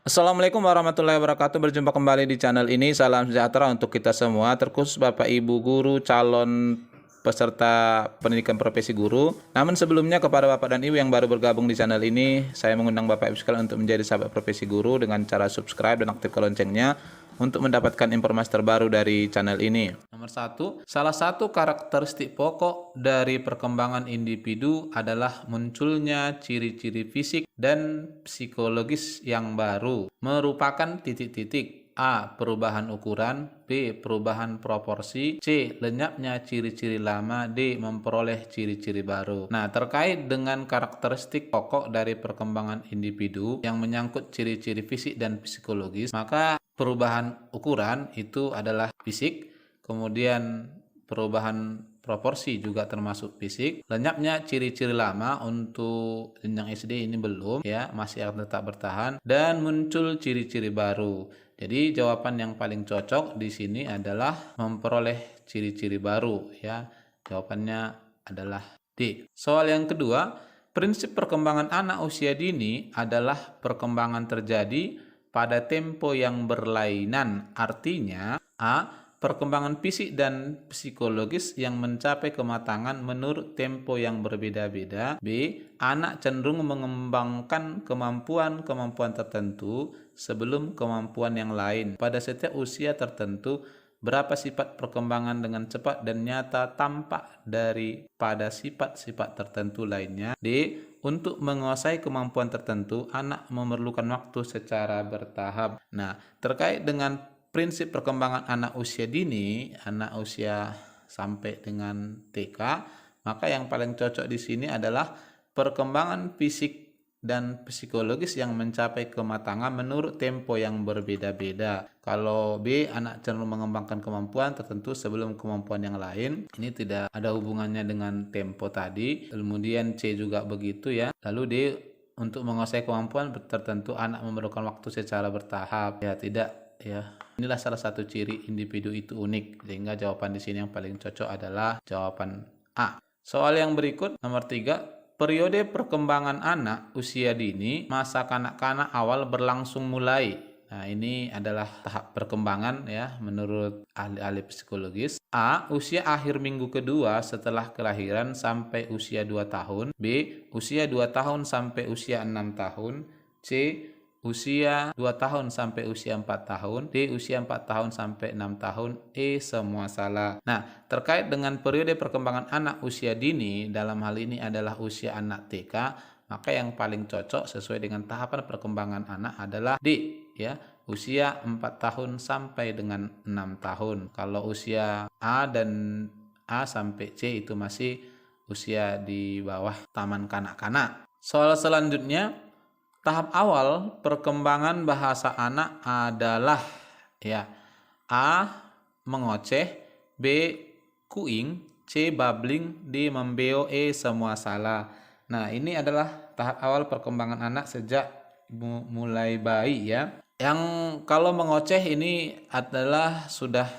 Assalamualaikum warahmatullahi wabarakatuh. Berjumpa kembali di channel ini. Salam sejahtera untuk kita semua, terkhusus Bapak Ibu guru calon peserta pendidikan profesi guru. Namun sebelumnya kepada Bapak dan Ibu yang baru bergabung di channel ini, saya mengundang Bapak Ibu sekalian untuk menjadi sahabat profesi guru dengan cara subscribe dan aktifkan loncengnya untuk mendapatkan informasi terbaru dari channel ini. Nomor satu, salah satu karakteristik pokok dari perkembangan individu adalah munculnya ciri-ciri fisik dan psikologis yang baru, merupakan titik-titik: A. Perubahan ukuran, B. Perubahan proporsi, C. Lenyapnya ciri-ciri lama, D. Memperoleh ciri-ciri baru. Nah, terkait dengan karakteristik pokok dari perkembangan individu yang menyangkut ciri-ciri fisik dan psikologis, maka perubahan ukuran itu adalah fisik, kemudian perubahan proporsi juga termasuk fisik. Lenyapnya ciri-ciri lama untuk jenjang SD ini belum ya, masih akan tetap bertahan, dan muncul ciri-ciri baru. Jadi jawaban yang paling cocok di sini adalah memperoleh ciri-ciri baru ya. Jawabannya adalah D. Soal yang kedua, prinsip perkembangan anak usia dini adalah perkembangan terjadi pada tempo yang berlainan. Artinya A. Perkembangan fisik dan psikologis yang mencapai kematangan menurut tempo yang berbeda-beda. B. Anak cenderung mengembangkan kemampuan-kemampuan tertentu sebelum kemampuan yang lain. Pada setiap usia tertentu, berapa sifat perkembangan dengan cepat dan nyata tampak daripada sifat-sifat tertentu lainnya. D. Untuk menguasai kemampuan tertentu, anak memerlukan waktu secara bertahap. Nah, terkait dengan prinsip perkembangan anak usia dini, anak usia sampai dengan TK, maka yang paling cocok di sini adalah perkembangan fisik dan psikologis yang mencapai kematangan menurut tempo yang berbeda-beda. Kalau B, anak cenderung mengembangkan kemampuan tertentu sebelum kemampuan yang lain, ini tidak ada hubungannya dengan tempo tadi. Kemudian C juga begitu ya. Lalu D, untuk menguasai kemampuan tertentu anak memerlukan waktu secara bertahap. Ya, tidak ya. Inilah salah satu ciri individu itu unik, sehingga jawaban di sini yang paling cocok adalah jawaban A. Soal yang berikut, nomor 3, periode perkembangan anak usia dini, masa kanak-kanak awal berlangsung mulai. Nah, ini adalah tahap perkembangan ya menurut ahli-ahli psikologis. A. Usia akhir minggu kedua setelah kelahiran sampai usia 2 tahun. B. Usia 2 tahun sampai usia 6 tahun. C. Usia 2 tahun sampai usia 4 tahun. D. Usia 4 tahun sampai 6 tahun. E. Semua salah. Nah, terkait dengan periode perkembangan anak usia dini, dalam hal ini adalah usia anak TK, maka yang paling cocok sesuai dengan tahapan perkembangan anak adalah D ya, usia 4 tahun sampai dengan 6 tahun. Kalau usia A dan A sampai C itu masih usia di bawah taman kanak-kanak. Soal selanjutnya, tahap awal perkembangan bahasa anak adalah ya, A. Mengoceh, B. Kuing, C. Babbling, D. Membeo, E. Semua salah. Nah, ini adalah tahap awal perkembangan anak sejak mulai bayi ya. Yang kalau mengoceh ini adalah sudah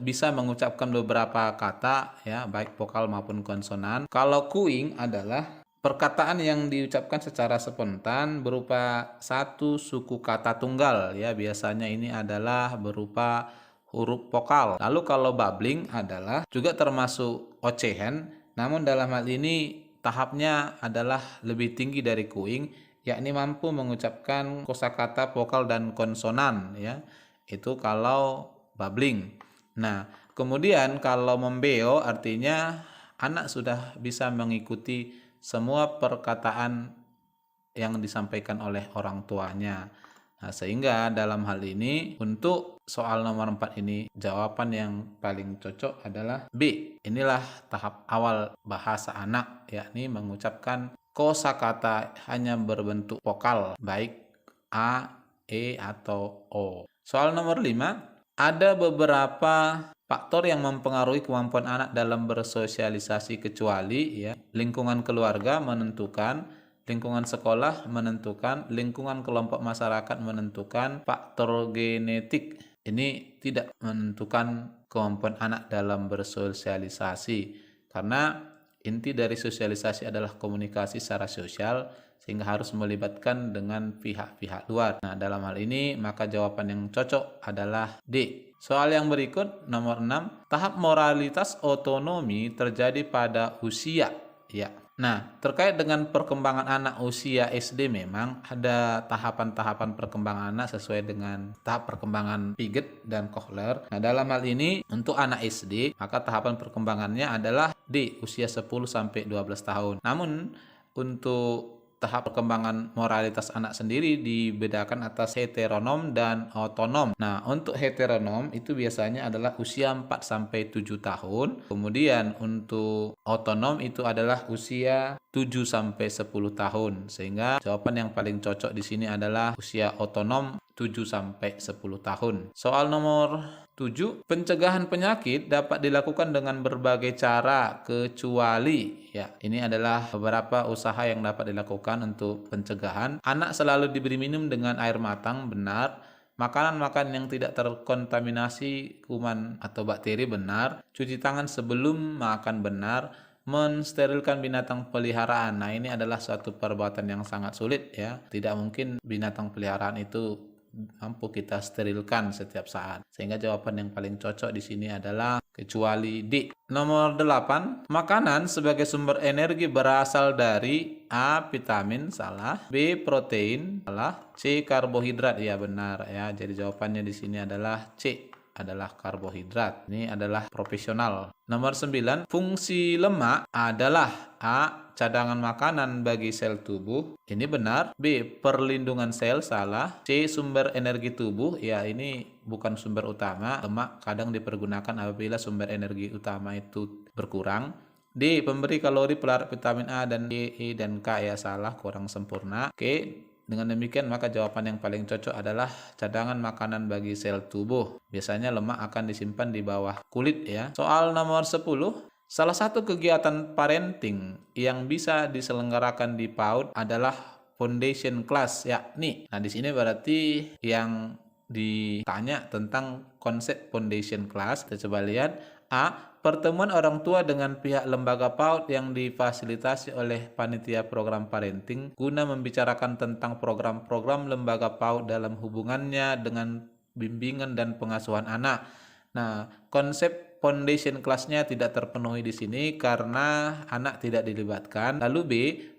bisa mengucapkan beberapa kata ya, baik vokal maupun konsonan. Kalau kuing adalah perkataan yang diucapkan secara spontan berupa satu suku kata tunggal ya, biasanya ini adalah berupa huruf vokal. Lalu kalau babbling adalah juga termasuk ocehan, namun dalam hal ini tahapnya adalah lebih tinggi dari kuing, yakni mampu mengucapkan kosakata vokal dan konsonan ya. Itu kalau babbling. Nah, kemudian kalau membeo artinya anak sudah bisa mengikuti semua perkataan yang disampaikan oleh orang tuanya. Nah, sehingga dalam hal ini untuk soal nomor 4 ini jawaban yang paling cocok adalah B. Inilah tahap awal bahasa anak, yakni mengucapkan kosakata hanya berbentuk vokal, baik A, E, atau O. Soal nomor 5, ada beberapa faktor yang mempengaruhi kemampuan anak dalam bersosialisasi kecuali ya, lingkungan keluarga menentukan, lingkungan sekolah menentukan, lingkungan kelompok masyarakat menentukan, faktor genetik ini tidak menentukan kemampuan anak dalam bersosialisasi. Karena inti dari sosialisasi adalah komunikasi secara sosial, sehingga harus melibatkan dengan pihak-pihak luar. Nah, dalam hal ini maka jawaban yang cocok adalah D. Soal yang berikut nomor 6, tahap moralitas otonomi terjadi pada usia. Ya. Nah, terkait dengan perkembangan anak usia SD memang ada tahapan-tahapan perkembangan anak sesuai dengan tahap perkembangan Piaget dan Kohler. Nah, dalam hal ini untuk anak SD, maka tahapan perkembangannya adalah D, usia 10 sampai 12 tahun. Namun untuk tahap perkembangan moralitas anak sendiri dibedakan atas heteronom dan otonom. Nah, untuk heteronom itu biasanya adalah usia 4 sampai 7 tahun. Kemudian untuk otonom itu adalah usia 7 sampai 10 tahun. Sehingga jawaban yang paling cocok di sini adalah usia otonom 7 sampai 10 tahun. Soal nomor 7, pencegahan penyakit dapat dilakukan dengan berbagai cara kecuali, ya, ini adalah beberapa usaha yang dapat dilakukan untuk pencegahan. Anak selalu diberi minum dengan air matang, benar. Makanan-makanan yang tidak terkontaminasi kuman atau bakteri, benar. Cuci tangan sebelum makan, benar. Mensterilkan binatang peliharaan. Nah, ini adalah suatu perbuatan yang sangat sulit, ya. Tidak mungkin binatang peliharaan itu mampu kita sterilkan setiap saat. Sehingga jawaban yang paling cocok di sini adalah kecuali D. Nomor 8, makanan sebagai sumber energi berasal dari A, vitamin, salah, B, protein, salah, C, karbohidrat, ya benar ya. Jadi jawabannya di sini adalah C, adalah karbohidrat. Ini adalah profesional. Nomor 9, fungsi lemak adalah A, cadangan makanan bagi sel tubuh, ini benar. B, perlindungan sel, salah. C, sumber energi tubuh, ya ini bukan sumber utama. Lemak kadang dipergunakan apabila sumber energi utama itu berkurang. D, pemberi kalori, pelarat vitamin A dan D, E dan K, ya salah, kurang sempurna. Oke, dengan demikian maka jawaban yang paling cocok adalah cadangan makanan bagi sel tubuh. Biasanya lemak akan disimpan di bawah kulit, ya. Soal nomor 10, salah satu kegiatan parenting yang bisa diselenggarakan di PAUD adalah foundation class, yakni. Nah, di sini berarti yang ditanya tentang konsep foundation class. Kita coba lihat. A, pertemuan orang tua dengan pihak lembaga PAUD yang difasilitasi oleh panitia program parenting guna membicarakan tentang program-program lembaga PAUD dalam hubungannya dengan bimbingan dan pengasuhan anak. Nah, konsep foundation class-nya tidak terpenuhi di sini karena anak tidak dilibatkan. Lalu B,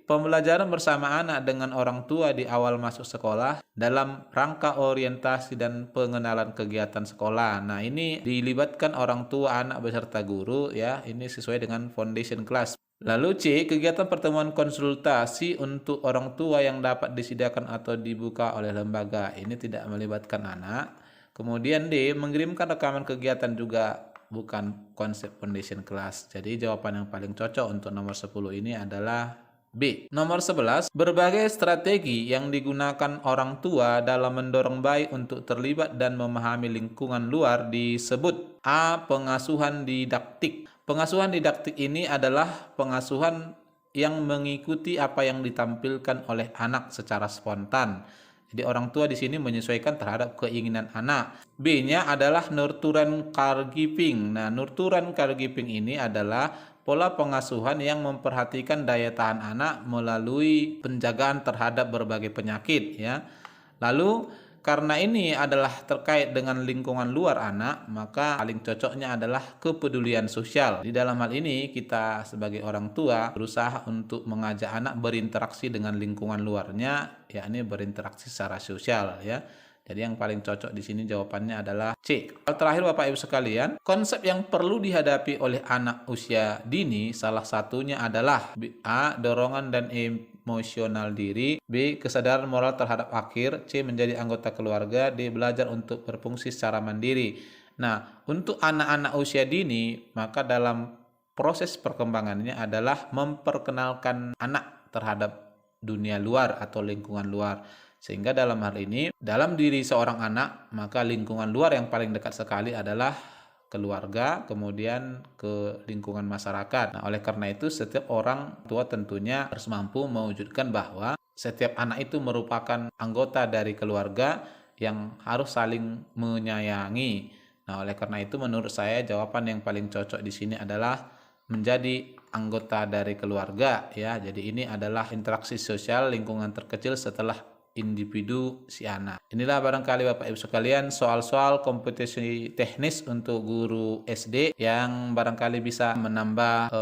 pembelajaran bersama anak dengan orang tua di awal masuk sekolah dalam rangka orientasi dan pengenalan kegiatan sekolah. Nah, ini dilibatkan orang tua, anak beserta guru, ya. Ini sesuai dengan foundation class. Lalu C, kegiatan pertemuan konsultasi untuk orang tua yang dapat disediakan atau dibuka oleh lembaga. Ini tidak melibatkan anak. Kemudian D, mengirimkan rekaman kegiatan juga bukan konsep foundation class. Jadi jawaban yang paling cocok untuk nomor 10 ini adalah B. Nomor 11, berbagai strategi yang digunakan orang tua dalam mendorong bayi untuk terlibat dan memahami lingkungan luar disebut A, pengasuhan didaktik. Pengasuhan didaktik ini adalah pengasuhan yang mengikuti apa yang ditampilkan oleh anak secara spontan. Jadi orang tua di sini menyesuaikan terhadap keinginan anak. B-nya adalah nurturing caregiving. Nah, nurturing caregiving ini adalah pola pengasuhan yang memperhatikan daya tahan anak melalui penjagaan terhadap berbagai penyakit, ya. Lalu karena ini adalah terkait dengan lingkungan luar anak, maka paling cocoknya adalah kepedulian sosial. Di dalam hal ini kita sebagai orang tua berusaha untuk mengajak anak berinteraksi dengan lingkungan luarnya, yakni berinteraksi secara sosial, ya. Jadi yang paling cocok di sini jawabannya adalah C. Terakhir Bapak Ibu sekalian, konsep yang perlu dihadapi oleh anak usia dini salah satunya adalah A, dorongan dan emosional diri, B, kesadaran moral terhadap akhir, C, menjadi anggota keluarga, D, belajar untuk berfungsi secara mandiri. Nah, untuk anak-anak usia dini, maka dalam proses perkembangannya adalah memperkenalkan anak terhadap dunia luar atau lingkungan luar. Sehingga dalam hal ini, dalam diri seorang anak, maka lingkungan luar yang paling dekat sekali adalah keluarga, kemudian ke lingkungan masyarakat. Nah, oleh karena itu setiap orang tua tentunya harus mampu mewujudkan bahwa setiap anak itu merupakan anggota dari keluarga yang harus saling menyayangi. Nah, oleh karena itu menurut saya jawaban yang paling cocok di sini adalah menjadi anggota dari keluarga ya. Jadi ini adalah interaksi sosial lingkungan terkecil setelah individu si anak. Inilah barangkali Bapak Ibu sekalian soal-soal kompetisi teknis untuk guru SD yang barangkali bisa menambah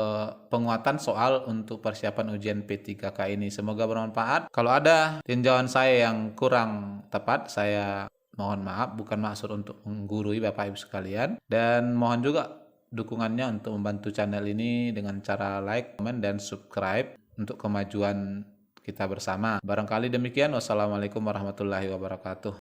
penguatan soal untuk persiapan ujian P3K ini. Semoga bermanfaat. Kalau ada tinjauan saya yang kurang tepat, saya mohon maaf, bukan maksud untuk menggurui Bapak Ibu sekalian, dan mohon juga dukungannya untuk membantu channel ini dengan cara like, komen, dan subscribe untuk kemajuan kita bersama. Barangkali demikian. Wassalamualaikum warahmatullahi wabarakatuh.